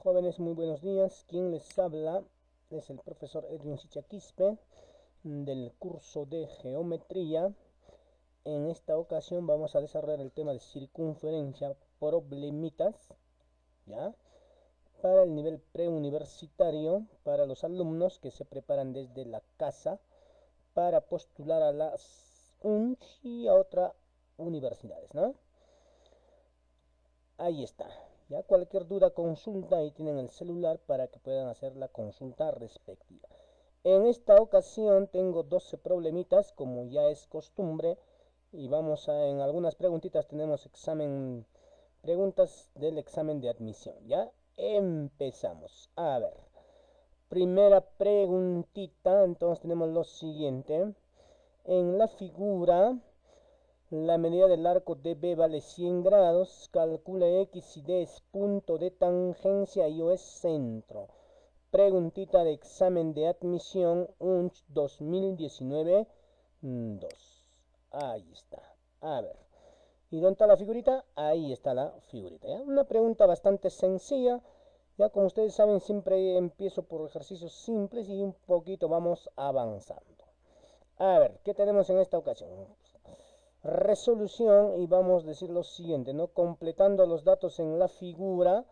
Jóvenes, muy buenos días. Quien les habla es el profesor Edwin Sichaquispe del curso de geometría. En esta ocasión vamos a desarrollar el tema de circunferencia, problemitas, ¿ya? Para el nivel preuniversitario, para los alumnos que se preparan desde la casa para postular a las UNCH y a otras universidades, ¿no? Ahí está. Ya cualquier duda, consulta, ahí tienen el celular para que puedan hacer la consulta respectiva. En esta ocasión tengo 12 problemitas, como ya es costumbre, y en algunas preguntitas tenemos preguntas del examen de admisión. Ya empezamos. A ver, primera preguntita, entonces tenemos lo siguiente. En la figura, la medida del arco DB vale 100 grados. Calcula X y D es punto de tangencia y O es centro. Preguntita de examen de admisión UNCH 2019 2. Ahí está. A ver. ¿Y dónde está la figurita? Ahí está la figurita. ¿Ya? Una pregunta bastante sencilla. Ya como ustedes saben, siempre empiezo por ejercicios simples y un poquito vamos avanzando. A ver, ¿qué tenemos en esta ocasión? Resolución, y vamos a decir lo siguiente, ¿no? Completando los datos en la figura,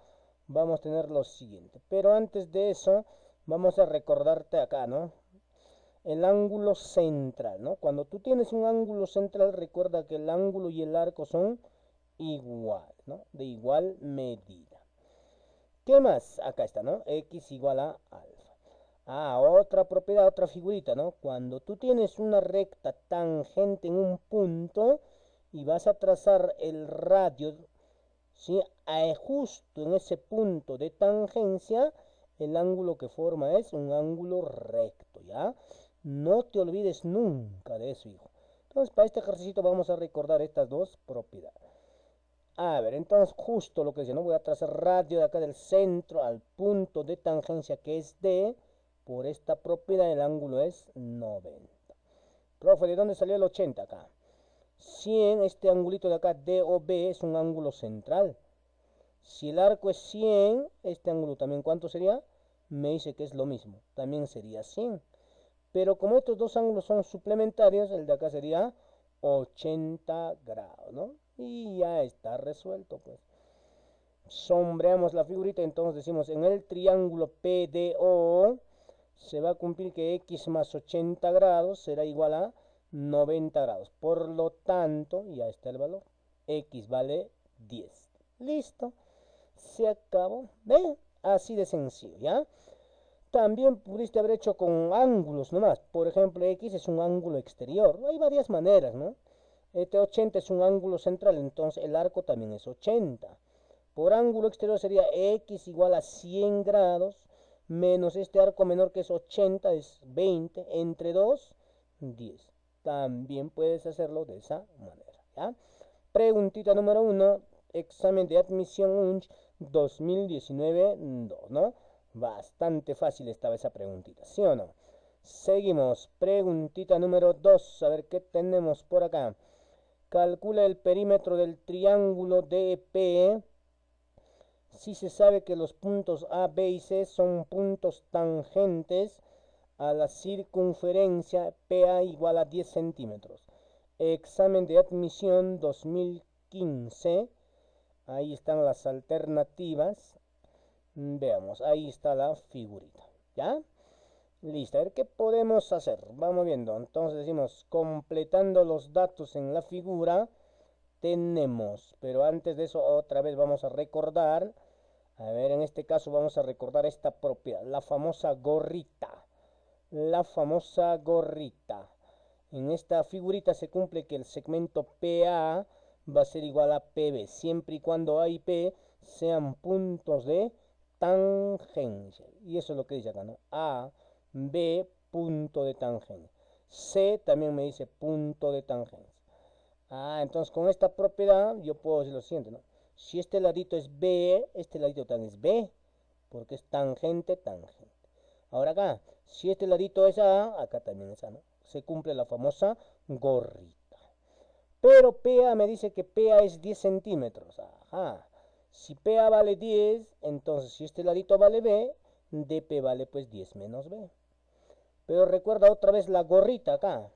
vamos a tener lo siguiente. Pero antes de eso, vamos a recordarte acá, ¿no? El ángulo central, ¿no? Cuando tú tienes un ángulo central, recuerda que el ángulo y el arco son igual, ¿no? De igual medida. ¿Qué más? Acá está, ¿no? X igual a alfa. Otra propiedad, otra figurita, ¿no? Cuando tú tienes una recta tangente en un punto y vas a trazar el radio, ¿sí? Justo en ese punto de tangencia, el ángulo que forma es un ángulo recto, ¿ya? No te olvides nunca de eso, hijo. Entonces, para este ejercicio vamos a recordar estas dos propiedades. A ver, entonces justo lo que decía, ¿no? Voy a trazar radio de acá del centro al punto de tangencia que es D. Por esta propiedad el ángulo es 90. Profe, ¿de dónde salió el 80 acá? 100, este angulito de acá, DOB, es un ángulo central. Si el arco es 100, este ángulo también, ¿cuánto sería? Me dice que es lo mismo, también sería 100. Pero como estos dos ángulos son suplementarios, el de acá sería 80 grados, ¿no? Y ya está resuelto, pues. Sombreamos la figurita, entonces decimos, en el triángulo PDO se va a cumplir que X más 80 grados será igual a 90 grados. Por lo tanto, ya está el valor. X vale 10. Listo. Se acabó. ¿Ven? Así de sencillo, ¿ya? También pudiste haber hecho con ángulos nomás. Por ejemplo, X es un ángulo exterior. Hay varias maneras, ¿no? Este 80 es un ángulo central, entonces el arco también es 80. Por ángulo exterior sería X igual a 100 grados menos este arco menor que es 80, es 20, entre 2, 10. También puedes hacerlo de esa manera, ¿ya? Preguntita número 1, examen de admisión UNCH 2019 2, ¿no? Bastante fácil estaba esa preguntita, ¿sí o no? Seguimos, preguntita número 2, a ver qué tenemos por acá. Calcula el perímetro del triángulo DP si se sabe que los puntos A, B y C son puntos tangentes a la circunferencia PA igual a 10 centímetros. Examen de admisión 2015. Ahí están las alternativas. Veamos, ahí está la figurita. ¿Ya? Listo, a ver qué podemos hacer. Vamos viendo. Entonces decimos, completando los datos en la figura, tenemos. Pero antes de eso, otra vez vamos a recordar. A ver, en este caso vamos a recordar esta propiedad, la famosa gorrita. La famosa gorrita. En esta figurita se cumple que el segmento PA va a ser igual a PB, siempre y cuando A y P sean puntos de tangencia. Y eso es lo que dice acá, ¿no? A, B, punto de tangencia. C también me dice punto de tangencia. Entonces con esta propiedad yo puedo decir lo siguiente, ¿no? Si este ladito es B, este ladito también es B, porque es tangente, tangente. Ahora acá, si este ladito es A, acá también es A, ¿no? Se cumple la famosa gorrita. Pero PA me dice que PA es 10 centímetros. Ajá. Si PA vale 10, entonces si este ladito vale B, DP vale pues 10 menos B. Pero recuerda otra vez la gorrita acá.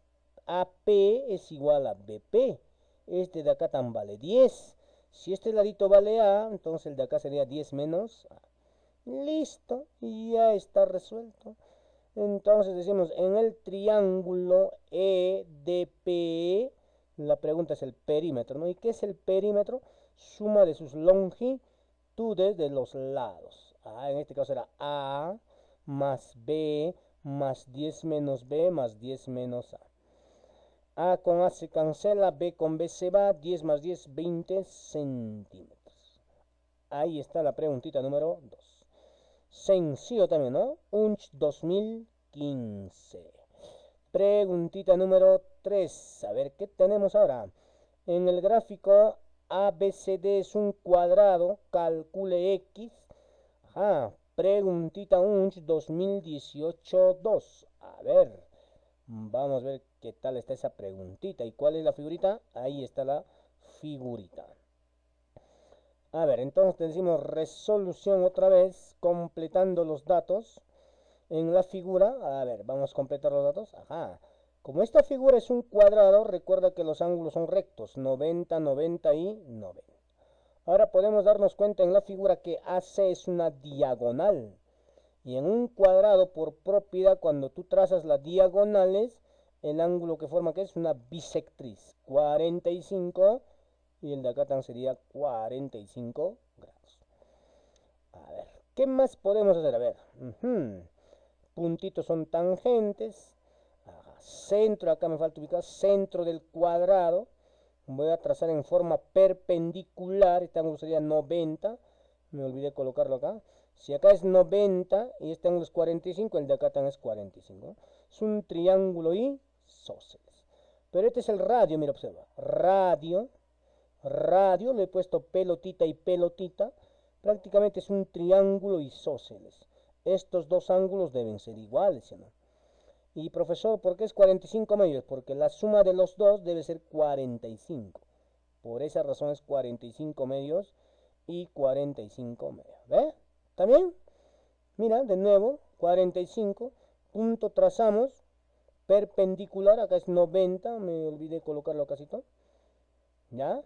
AP es igual a BP. Este de acá también vale 10. Si este ladito vale A, entonces el de acá sería 10 menos A. Listo, ya está resuelto. Entonces decimos, en el triángulo EDP, la pregunta es el perímetro, ¿no? ¿Y qué es el perímetro? Suma de sus longitudes de los lados. En este caso era A más B más 10 menos B más 10 menos A. A con A se cancela, B con B se va, 10 más 10, 20 centímetros. Ahí está la preguntita número 2. Sencillo también, ¿no? UNCH 2015. Preguntita número 3. A ver, ¿qué tenemos ahora? En el gráfico ABCD es un cuadrado, calcule X. Preguntita UNCH 2018-2. A ver, vamos a ver qué tal está esa preguntita. ¿Y cuál es la figurita? Ahí está la figurita. A ver, entonces decimos resolución otra vez, completando los datos en la figura. A ver, vamos a completar los datos. Como esta figura es un cuadrado, recuerda que los ángulos son rectos, 90, 90 y 90. Ahora podemos darnos cuenta en la figura que AC es una diagonal. Y en un cuadrado, por propiedad, cuando tú trazas las diagonales, el ángulo que forma que es una bisectriz. 45 y el de acá también sería 45 grados. A ver, ¿qué más podemos hacer? A ver, puntitos son tangentes. Centro, acá me falta ubicar, centro del cuadrado. Voy a trazar en forma perpendicular. Este ángulo sería 90. Me olvidé colocarlo acá. Si acá es 90 y este ángulo es 45, el de acá también es 45. Es un triángulo isósceles. Pero este es el radio, mira, observa. Radio, le he puesto pelotita y pelotita. Prácticamente es un triángulo isósceles. Estos dos ángulos deben ser iguales, ¿no? Y profesor, ¿por qué es 45 medios? Porque la suma de los dos debe ser 45. Por esa razón es 45 medios y 45 medios. ¿Ve? ¿Está bien? Mira, de nuevo, 45. Punto trazamos. Perpendicular, acá es 90. Me olvidé colocarlo casi todo. ¿Ya?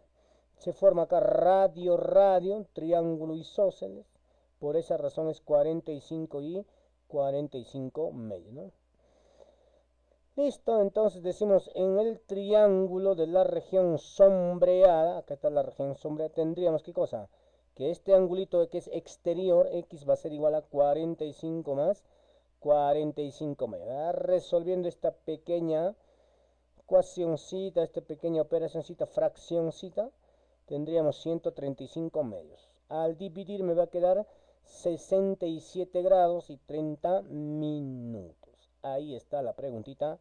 Se forma acá radio, radio, triángulo isósceles. Por esa razón es 45 y 45 medios, ¿no? Listo, entonces decimos en el triángulo de la región sombreada, acá está la región sombreada, tendríamos ¿qué cosa? Que este angulito que es exterior, X va a ser igual a 45 más 45 medio. Resolviendo esta pequeña ecuacióncita, esta pequeña operacióncita, fraccióncita, tendríamos 135 medios. Al dividir me va a quedar 67 grados y 30 minutos. Ahí está la preguntita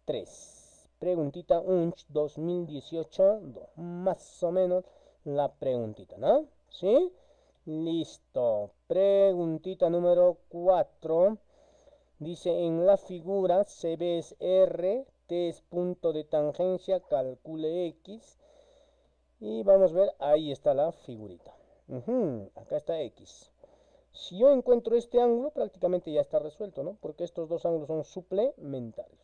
3. Preguntita UNCH 2018, más o menos la preguntita, ¿no? ¿Sí? Listo. Preguntita número 4. Dice, en la figura CB es R, T es punto de tangencia, calcule X. Y vamos a ver, ahí está la figurita. Acá está X. Si yo encuentro este ángulo, prácticamente ya está resuelto, ¿no? Porque estos dos ángulos son suplementarios.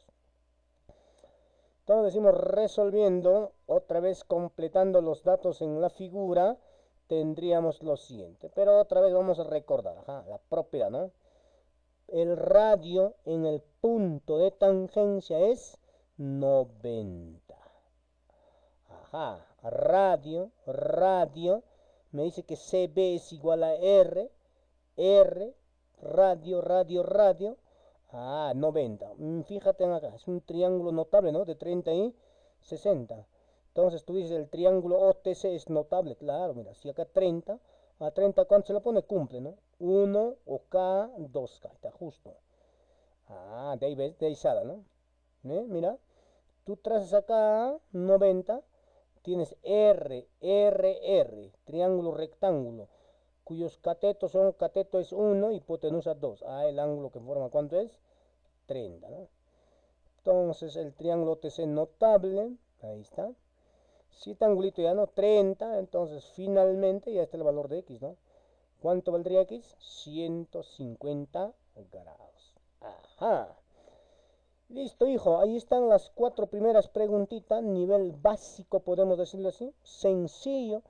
Entonces decimos resolviendo, otra vez completando los datos en la figura, tendríamos lo siguiente. Pero otra vez vamos a recordar, la propiedad, ¿no? El radio en el punto de tangencia es 90. Radio, me dice que CB es igual a R, radio, 90. Fíjate acá, es un triángulo notable, ¿no? De 30 y 60. Entonces tú dices, el triángulo OTC es notable, claro, mira, si acá 30, a 30 ¿cuánto se le pone? Cumple, ¿no? 1 o K, 2K, está justo. De ahí ves, de ahí sale, ¿no? Mira, tú trazas acá 90, tienes R, triángulo rectángulo, cuyos catetos son, cateto es 1 y hipotenusa 2. El ángulo que forma, ¿cuánto es? 30, ¿no? Entonces el triángulo OTC notable, ahí está. Si este angulito ya no, 30, entonces finalmente ya está el valor de x, ¿no? ¿Cuánto valdría x? 150 grados. Ajá. Listo, hijo. Ahí están las 4 primeras preguntitas. Nivel básico, podemos decirlo así. Sencillo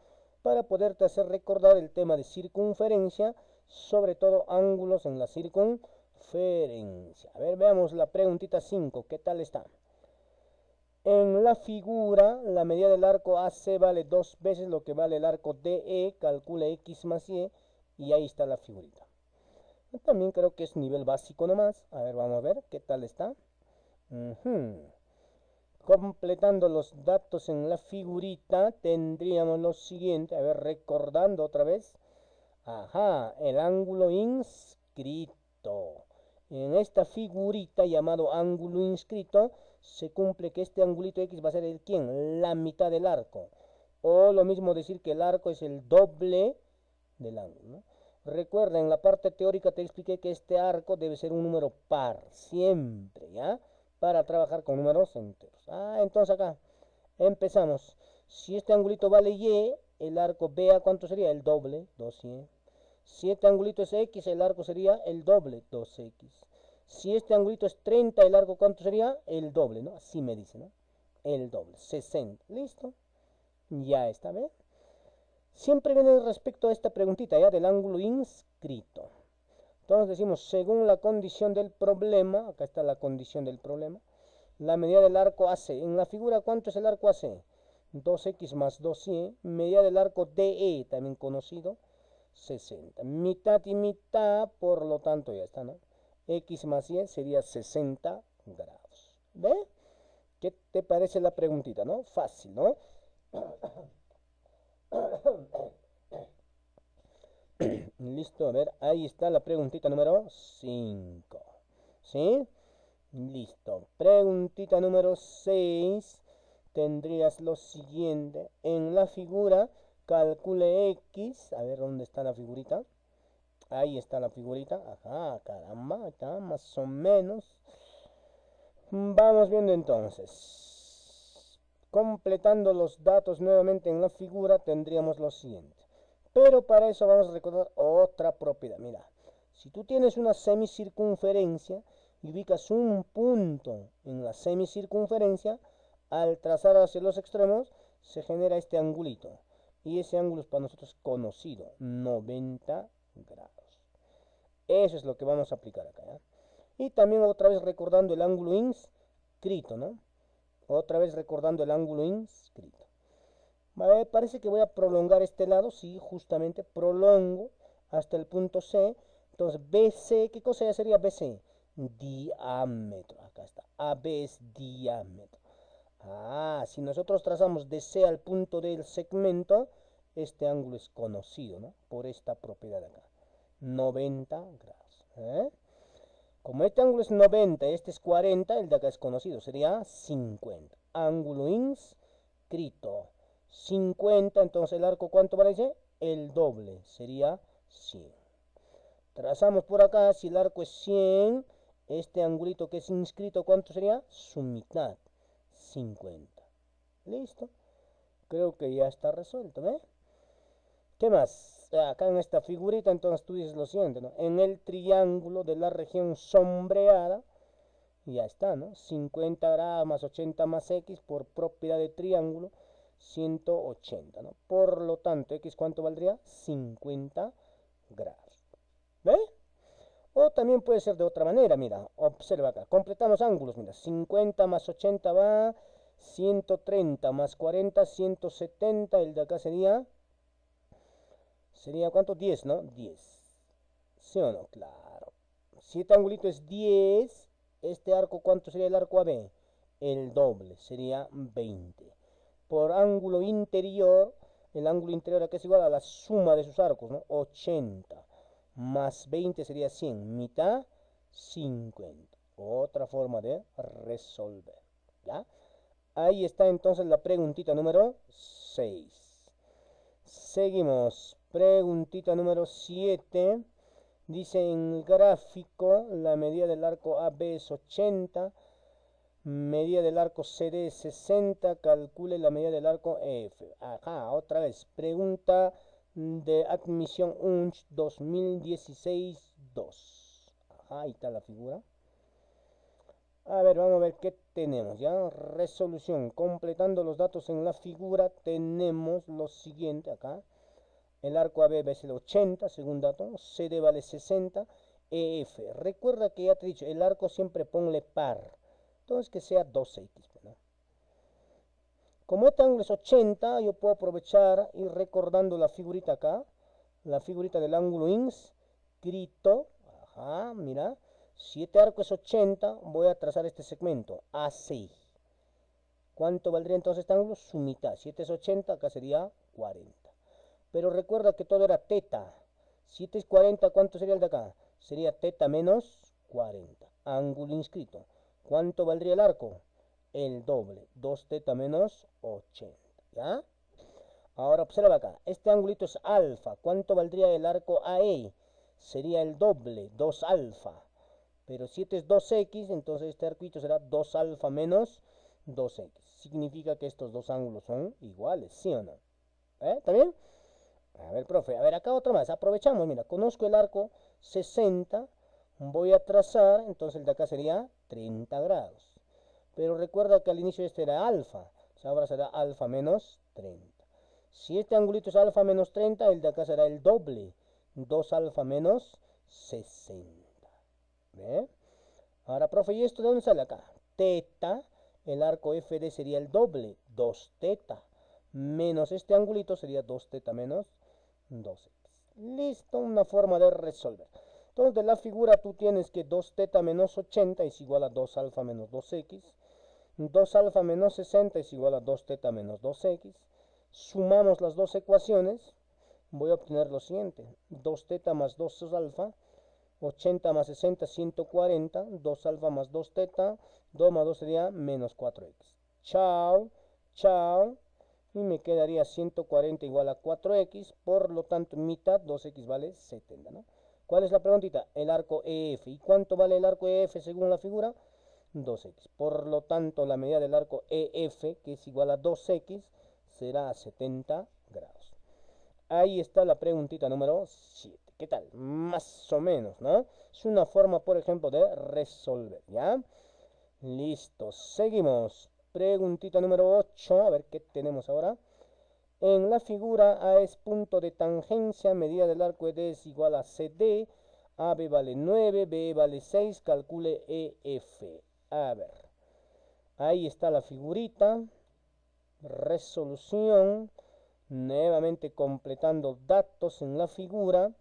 para poderte hacer recordar el tema de circunferencia, sobre todo ángulos en la circunferencia. A ver, veamos la preguntita 5. ¿Qué tal está? En la figura, la medida del arco AC vale 2 veces lo que vale el arco DE. Calcula x más y. Y ahí está la figurita. También creo que es nivel básico nomás. A ver, vamos a ver qué tal está. Completando los datos en la figurita, tendríamos lo siguiente. A ver, recordando otra vez. Ajá, el ángulo inscrito. En esta figurita llamado ángulo inscrito, se cumple que este angulito X va a ser el ¿quién? La mitad del arco. O lo mismo decir que el arco es el doble del ángulo, ¿no? Recuerda, en la parte teórica te expliqué que este arco debe ser un número par, siempre, ¿ya? Para trabajar con números enteros. Entonces acá empezamos. Si este angulito vale Y, el arco BA, ¿cuánto sería? El doble, 2Y. Si este angulito es X, el arco sería el doble, 2X. Si este angulito es 30, el arco ¿cuánto sería? El doble, ¿no? Así me dice, ¿no? El doble, 60. ¿Listo? Ya está, ¿ves? Siempre viene respecto a esta preguntita, ¿ya? Del ángulo inscrito. Entonces decimos, según la condición del problema, acá está la condición del problema, la medida del arco AC. En la figura, ¿cuánto es el arco AC? 2x más 2y. Medida del arco DE, también conocido, 60. Mitad y mitad, por lo tanto ya está, ¿no? X más y sería 60 grados. ¿Ve? ¿Qué te parece la preguntita, no? Fácil, ¿no? Listo, a ver, ahí está la preguntita número 5. ¿Sí? Listo. Preguntita número 6. Tendrías lo siguiente. En la figura, calcule X. A ver, ¿dónde está la figurita? Ahí está la figurita. Ajá, caramba, está más o menos. Vamos viendo entonces. Completando los datos nuevamente en la figura, tendríamos lo siguiente. Pero para eso vamos a recordar otra propiedad. Mira, si tú tienes una semicircunferencia y ubicas un punto en la semicircunferencia, al trazar hacia los extremos se genera este angulito. Y ese ángulo es para nosotros conocido, 90 grados. Eso es lo que vamos a aplicar acá, ¿ya? Y también otra vez recordando el ángulo inscrito, ¿no? Otra vez recordando el ángulo inscrito. Parece que voy a prolongar este lado, sí, justamente prolongo hasta el punto C. Entonces BC, ¿qué cosa ya sería BC? Diámetro, acá está, AB es diámetro. Si nosotros trazamos de C al punto del segmento, este ángulo es conocido, ¿no? Por esta propiedad de acá, 90 grados. Como este ángulo es 90, este es 40, el de acá es conocido, sería 50. Ángulo inscrito. 50, entonces el arco ¿cuánto parece? El doble, sería 100. Trazamos por acá, si el arco es 100, este angulito que es inscrito, ¿cuánto sería? Su mitad, 50. Listo. Creo que ya está resuelto, ¿ves? ¿Qué más? Acá en esta figurita, entonces tú dices lo siguiente, ¿no? En el triángulo de la región sombreada, ya está, ¿no? 50 grados más 80 más X por propiedad de triángulo, 180, ¿no? Por lo tanto, X ¿cuánto valdría? 50 grados. ¿Ve? O también puede ser de otra manera, mira, observa acá, completamos ángulos, mira, 50 más 80 va, 130 más 40, 170, el de acá sería ¿cuánto? 10, ¿no? 10. ¿Sí o no? Claro. Si este angulito es 10, este arco, ¿cuánto sería el arco AB? El doble, sería 20. Por ángulo interior, el ángulo interior acá es igual a la suma de sus arcos, ¿no? 80 más 20 sería 100, mitad 50. Otra forma de resolver, ¿ya? Ahí está entonces la preguntita número 6. Seguimos. Preguntita número 7. Dice en el gráfico, la medida del arco AB es 80, Medida del arco CD 60, calcule la medida del arco EF. Ajá, otra vez. Pregunta de admisión UNCH 2016-2. Ajá, ahí está la figura. A ver, vamos a ver qué tenemos, ¿ya? Resolución. Completando los datos en la figura, tenemos lo siguiente acá. El arco AB es el 80, según dato. CD vale 60. EF. Recuerda que ya te he dicho, el arco siempre ponle par. Entonces que sea 2x, ¿no? Como este ángulo es 80, yo puedo aprovechar y recordando la figurita acá. La figurita del ángulo inscrito. Ajá, mira. Si este arco es 80, voy a trazar este segmento AC. ¿Cuánto valdría entonces este ángulo? Su mitad. Si este es 80, acá sería 40. Pero recuerda que todo era teta. Si este es 40, ¿cuánto sería el de acá? Sería teta menos 40. Ángulo inscrito. ¿Cuánto valdría el arco? El doble. 2 teta menos 80. ¿Ya? Ahora observa acá. Este angulito es alfa. ¿Cuánto valdría el arco AE? Sería el doble. 2 alfa. Pero si este es 2x, entonces este arquito será 2 alfa menos 2x. Significa que estos dos ángulos son iguales, ¿sí o no? ¿Está bien? A ver, profe, a ver, acá otro más. Aprovechamos, mira, conozco el arco 60, voy a trazar, entonces el de acá sería 30 grados. Pero recuerda que al inicio este era alfa, o sea, ahora será alfa menos 30. Si este angulito es alfa menos 30, el de acá será el doble, 2 alfa menos 60. ¿Ve? Ahora, profe, ¿y esto de dónde sale acá? Teta, el arco FD sería el doble, 2 teta, menos este angulito sería 2 teta menos 2x. Listo, una forma de resolver. Entonces, de la figura tú tienes que 2 teta menos 80 es igual a 2 alfa menos 2x. 2 alfa menos 60 es igual a 2 teta menos 2x. Sumamos las dos ecuaciones. Voy a obtener lo siguiente. 2 teta más 2 alfa. 80 más 60, 140. 2 alfa más 2 teta. 2 más 2 sería menos 4x. Chao, chao. Y me quedaría 140 igual a 4x. Por lo tanto, mitad, 2x vale 70, ¿no? ¿Cuál es la preguntita? El arco EF. ¿Y cuánto vale el arco EF según la figura? 2x. Por lo tanto, la medida del arco EF, que es igual a 2x, será 70 grados. Ahí está la preguntita número 7. ¿Qué tal? Más o menos, ¿no? Es una forma, por ejemplo, de resolver, ¿ya? Listo, seguimos. Preguntita número 8. A ver qué tenemos ahora. En la figura A es punto de tangencia, medida del arco ED es igual a CD. AB vale 9, B vale 6, calcule EF. A ver, ahí está la figurita. Resolución. Nuevamente completando datos en la figura.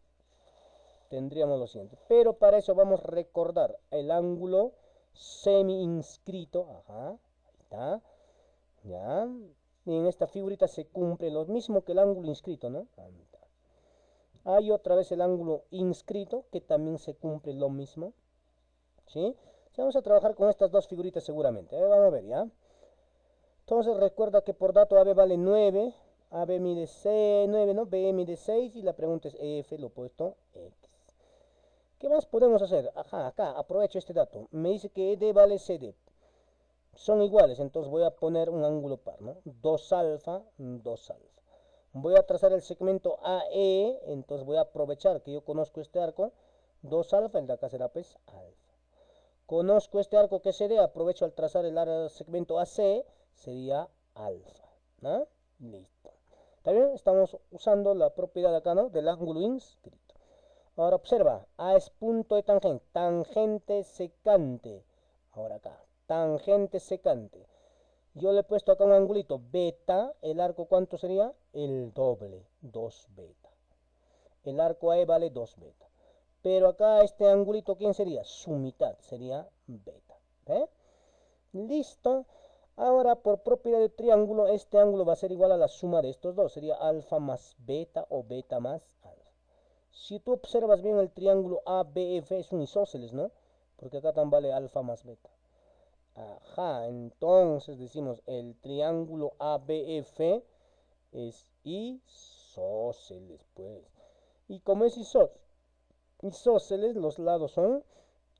Tendríamos lo siguiente. Pero para eso vamos a recordar el ángulo semi inscrito. Ajá, ahí está. Ya. Y en esta figurita se cumple lo mismo que el ángulo inscrito, ¿no? Hay otra vez el ángulo inscrito que también se cumple lo mismo. ¿Sí? Vamos a trabajar con estas dos figuritas seguramente. Vamos a ver, ¿ya? Entonces recuerda que por dato AB vale 9. AB mide 6, 9, ¿no? B mide 6 y la pregunta es F, lo opuesto, X. ¿Qué más podemos hacer? Ajá, acá aprovecho este dato. Me dice que ED vale CD. Son iguales, entonces voy a poner un ángulo par, ¿no? 2 alfa, 2 alfa. Voy a trazar el segmento AE, entonces voy a aprovechar que yo conozco este arco. 2 alfa, el de acá será pues alfa. Conozco este arco que CD, aprovecho al trazar el segmento AC, sería alfa, ¿no? Listo. ¿Está bien? Estamos usando la propiedad acá, ¿no? Del ángulo inscrito. Ahora observa, A es punto de tangente, tangente secante. Ahora acá, tangente secante. Yo le he puesto acá un angulito beta, el arco ¿cuánto sería? El doble, 2 beta. El arco AE vale 2 beta. Pero acá este angulito, ¿quién sería? Su mitad, sería beta. Listo. Ahora, por propiedad de triángulo, este ángulo va a ser igual a la suma de estos dos. Sería alfa más beta o beta más alfa. Si tú observas bien el triángulo ABF es un isósceles, ¿no? Porque acá también vale alfa más beta. Ajá, entonces decimos el triángulo ABF es isósceles, pues. Y como es isósceles, los lados son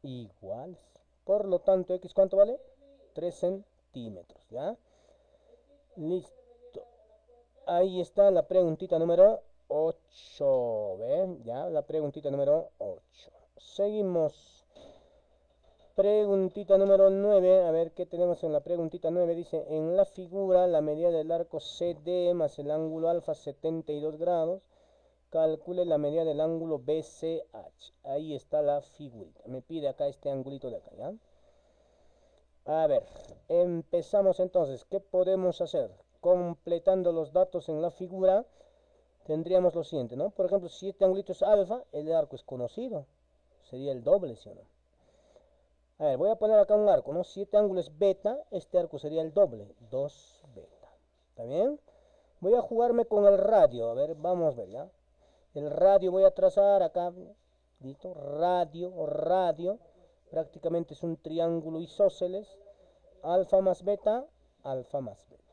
iguales. Por lo tanto, ¿x cuánto vale? 3 centímetros, ¿ya? Listo. Ahí está la preguntita número 8, ¿ven? Ya, la preguntita número 8. Seguimos. Preguntita número 9, a ver qué tenemos en la preguntita 9. Dice, en la figura, la medida del arco CD más el ángulo alfa 72 grados. Calcule la medida del ángulo BCH. Ahí está la figurita. Me pide acá este angulito de acá, ¿ya? A ver, empezamos entonces. ¿Qué podemos hacer? Completando los datos en la figura, tendríamos lo siguiente, ¿no? Por ejemplo, si este angulito es alfa, el arco es conocido. Sería el doble, ¿sí o no? A ver, voy a poner acá un arco, ¿no? Si este ángulo es beta, este arco sería el doble, 2 beta. ¿Está bien? Voy a jugarme con el radio. A ver, vamos a ver, ¿ya? El radio voy a trazar acá, ¿listo? Radio. Prácticamente es un triángulo isósceles. Alfa más beta, alfa más beta.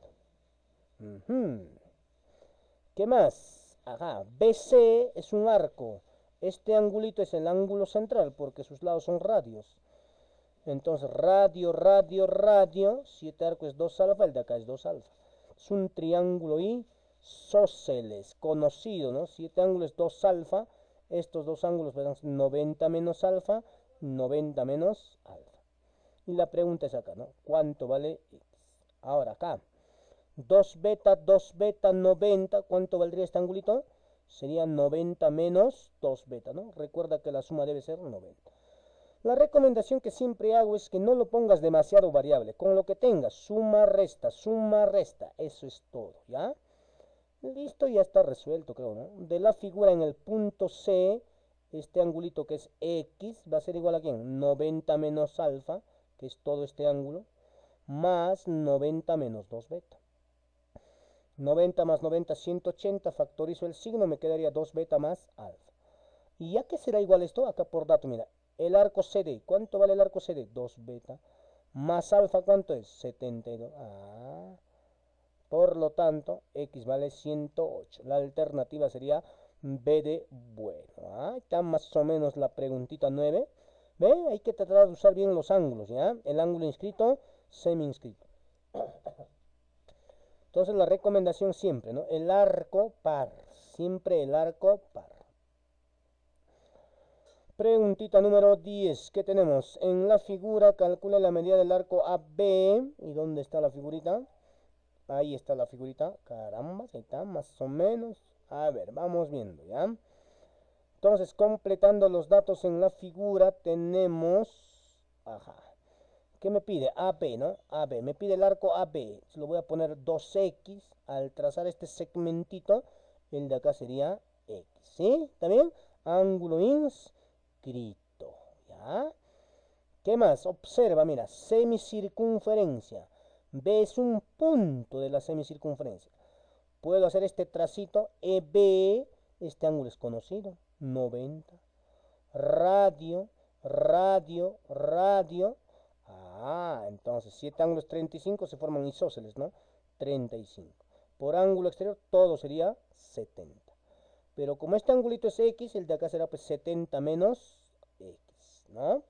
¿Qué más? Ajá, BC es un arco. Este angulito es el ángulo central porque sus lados son radios. Entonces, radio. Si este arco es 2 alfa, el de acá es 2 alfa. Es un triángulo isósceles, conocido, ¿no? Si este ángulo es 2 alfa, estos dos ángulos van a ser 90 menos alfa, 90 menos alfa. Y la pregunta es acá, ¿no? ¿Cuánto vale x? Ahora acá, 2 beta, 90. ¿Cuánto valdría este angulito? Sería 90 menos 2 beta, ¿no? Recuerda que la suma debe ser 90. La recomendación que siempre hago es que no lo pongas demasiado variable. Con lo que tengas, suma, resta. Eso es todo, ¿ya? Listo, ya está resuelto, creo, ¿no? De la figura en el punto C, este angulito que es X, va a ser igual a ¿quién? 90 menos alfa, que es todo este ángulo, más 90 menos 2 beta. 90 más 90, 180, factorizo el signo, me quedaría 2 beta más alfa. ¿Y ya qué será igual esto? Acá por dato, mira, el arco CD, ¿cuánto vale el arco CD? 2 beta, más alfa, ¿cuánto es? 72. Por lo tanto, X vale 108. La alternativa sería B de bueno. Está más o menos la preguntita 9. ¿Ve? Hay que tratar de usar bien los ángulos, ¿ya? El ángulo inscrito, semi inscrito. Entonces la recomendación siempre, ¿no? El arco par. Siempre el arco par. Preguntita número 10. ¿Qué tenemos? En la figura calcula la medida del arco AB. ¿Y dónde está la figurita? Ahí está la figurita. Caramba, ahí está, más o menos. A ver, vamos viendo, ¿ya? Entonces, completando los datos en la figura, tenemos... Ajá. ¿Qué me pide? AB, ¿no? AB. Me pide el arco AB. Lo voy a poner 2X. Al trazar este segmentito, el de acá sería X. ¿Sí? ¿Está bien? Ángulo inscrito. ¿Ya? ¿Qué más? Observa, mira. Semicircunferencia. B es un punto de la semicircunferencia. Puedo hacer este tracito EB. Este ángulo es conocido. 90. Radio. Entonces, si este ángulo es 35, se forman isósceles, ¿no? 35. Por ángulo exterior, todo sería 70. Pero como este angulito es X, el de acá será pues 70 menos X, ¿no?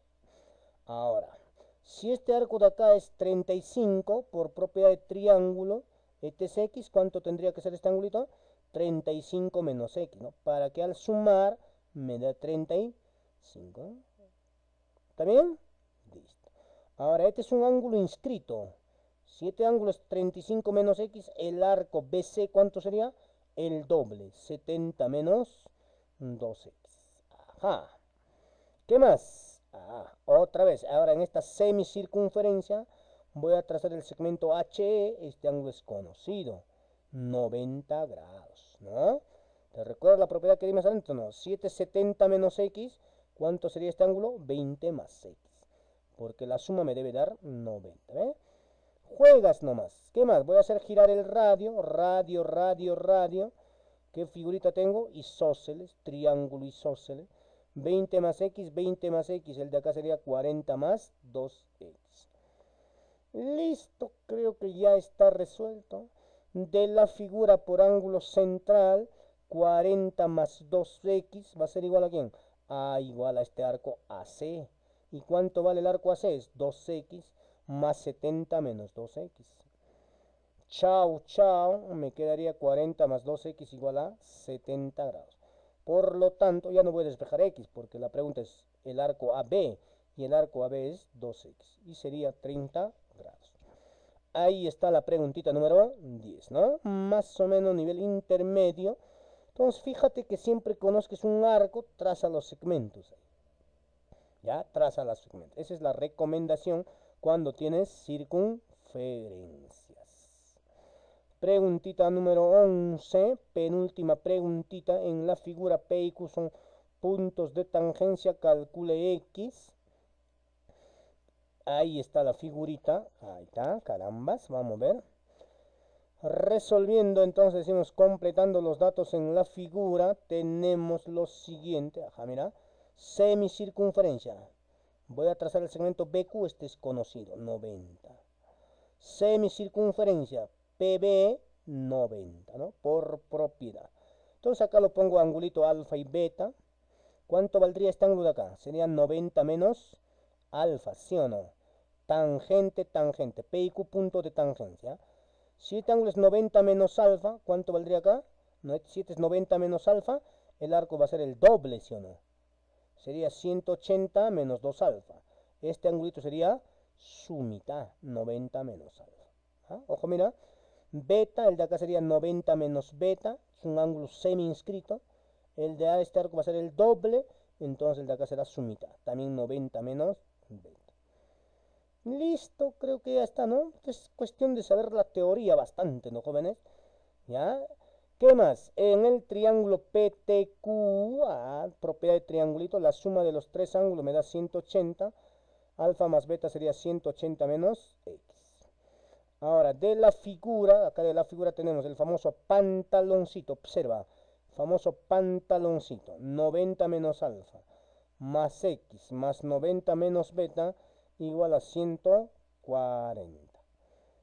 Ahora, si este arco de acá es 35, por propiedad de triángulo, este es X, ¿cuánto tendría que ser este angulito? 35 menos X, ¿no? Para que al sumar me dé 35, ¿no? ¿Está bien? Listo. Ahora, este es un ángulo inscrito. Si este ángulo es 35 menos X, el arco BC, ¿cuánto sería? El doble, 70 menos 2X. Ajá. ¿Qué más? Otra vez. Ahora, en esta semicircunferencia, voy a trazar el segmento HE. Este ángulo es conocido. 90 grados, ¿no? ¿Te recuerdas la propiedad que dimos antes? No. 770 menos X. ¿Cuánto sería este ángulo? 20 más X. Porque la suma me debe dar 90, ¿eh? Juegas nomás. ¿Qué más? Voy a hacer girar el radio. Radio. ¿Qué figurita tengo? Isósceles. Triángulo isósceles. 20 más X, 20 más X. El de acá sería 40 más 2X. Listo. Creo que ya está resuelto. De la figura por ángulo central, 40 más 2X va a ser igual a ¿quién? Igual a este arco AC. ¿Y cuánto vale el arco AC? Es 2X más 70 menos 2x. Chao, chao, me quedaría 40 más 2x igual a 70 grados. Por lo tanto, ya no voy a despejar x, porque la pregunta es el arco AB, y el arco AB es 2x, y sería 30 grados. Ahí está la preguntita número 10, ¿no? Más o menos nivel intermedio. Entonces, fíjate que siempre conozcas un arco, traza los segmentos. ¿Ya? Traza los segmentos. Esa es la recomendación cuando tienes circunferencias. Preguntita número 11, penúltima preguntita. En la figura P y Q son puntos de tangencia, calcule X. Ahí está la figurita. Ahí está, carambas, vamos a ver. Resolviendo, entonces decimos, completando los datos en la figura, tenemos lo siguiente. Ajá, mira, semicircunferencia. Voy a trazar el segmento BQ, este es conocido, 90. Semicircunferencia, PB, 90, ¿no? Por propiedad. Entonces acá lo pongo angulito alfa y beta. ¿Cuánto valdría este ángulo de acá? Sería 90 menos alfa, ¿sí o no? Tangente, tangente, P y Q punto de tangencia. Si este ángulo es 90 menos alfa, ¿cuánto valdría acá? Si este es 90 menos alfa, el arco va a ser el doble, ¿sí o no? Sería 180 menos 2 alfa. Este angulito sería su mitad, 90 menos alfa. ¿Ah? Ojo, mira. Beta, el de acá sería 90 menos beta, es un ángulo semi-inscrito. El de este arco va a ser el doble, entonces el de acá será su mitad, también 90 menos beta. Listo, creo que ya está, ¿no? Es cuestión de saber la teoría bastante, ¿no, jóvenes? ¿Ya? ¿Qué más? En el triángulo PTQ, propiedad de triangulito, la suma de los tres ángulos me da 180. Alfa más beta sería 180 menos X. Ahora, de la figura, acá de la figura tenemos el famoso pantaloncito, observa, famoso pantaloncito, 90 menos alfa, más X, más 90 menos beta, igual a 140.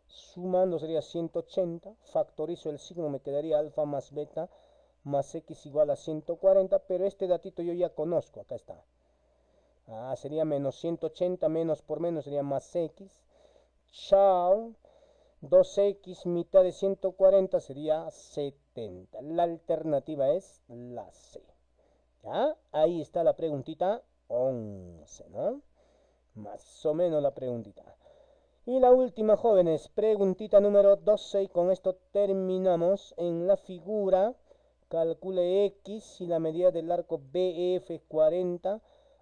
Sumando sería 180, factorizo el signo, me quedaría alfa más beta, más X igual a 140, pero este datito yo ya conozco, acá está. Sería menos 180, menos por menos sería más X. Chao. 2x mitad de 140 sería 70. La alternativa es la C. ¿Ya? Ahí está la preguntita 11, ¿no? Más o menos la preguntita. Y la última, jóvenes, preguntita número 12, y con esto terminamos. En la figura, calcule X y la medida del arco BF 40,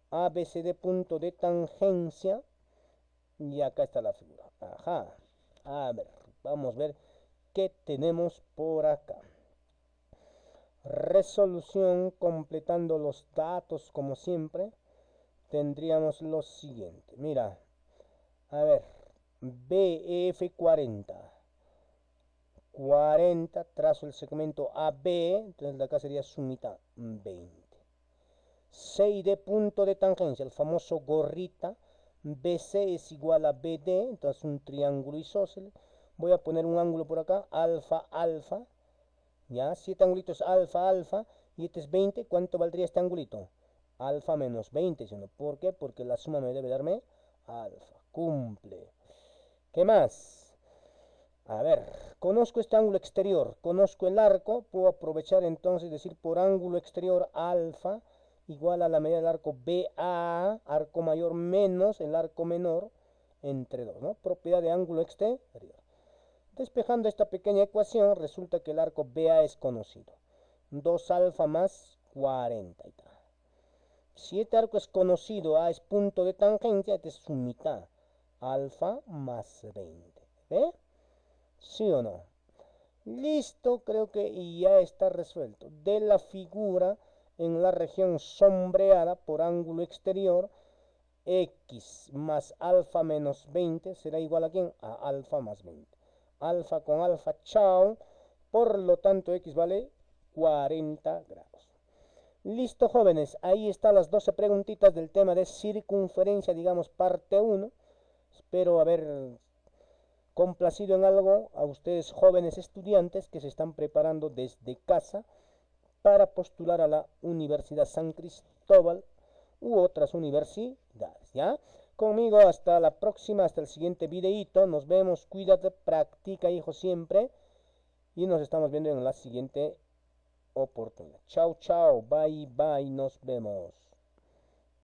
ABCD punto de tangencia. Y acá está la figura. Ajá. A ver, vamos a ver qué tenemos por acá. Resolución, completando los datos como siempre, tendríamos lo siguiente. Mira, a ver, BF 40. 40, trazo el segmento AB, entonces de acá sería su mitad, 20. 6D punto de tangencia, el famoso gorrita. BC es igual a BD, entonces un triángulo isósceles. Voy a poner un ángulo por acá, alfa, alfa. Ya, si este angulito es alfa, alfa, y este es 20, ¿cuánto valdría este angulito? Alfa menos 20, ¿no? ¿Por qué? Porque la suma me debe darme alfa. Cumple. ¿Qué más? A ver, conozco este ángulo exterior, conozco el arco, puedo aprovechar entonces decir por ángulo exterior alfa igual a la medida del arco BA, arco mayor menos el arco menor, entre 2, ¿no? Propiedad de ángulo exterior. Despejando esta pequeña ecuación, resulta que el arco BA es conocido. 2 alfa más 40. Si este arco es conocido, A es punto de tangencia, este es su mitad. Alfa más 20. ¿Ve? ¿Sí o no? Listo, creo que ya está resuelto. De la figura, en la región sombreada por ángulo exterior, X más alfa menos 20 será igual a ¿quién? A alfa más 20. Alfa con alfa, chao. Por lo tanto, X vale 40 grados. Listo, jóvenes. Ahí están las 12 preguntitas del tema de circunferencia, digamos, parte 1. Espero haber complacido en algo a ustedes, jóvenes estudiantes que se están preparando desde casa para postular a la Universidad San Cristóbal u otras universidades, ¿ya? conmigo. Hasta la próxima, hasta el siguiente videito. Nos vemos, cuídate, practica, hijo, siempre. Y nos estamos viendo en la siguiente oportunidad. Chao, chao, bye, bye, nos vemos.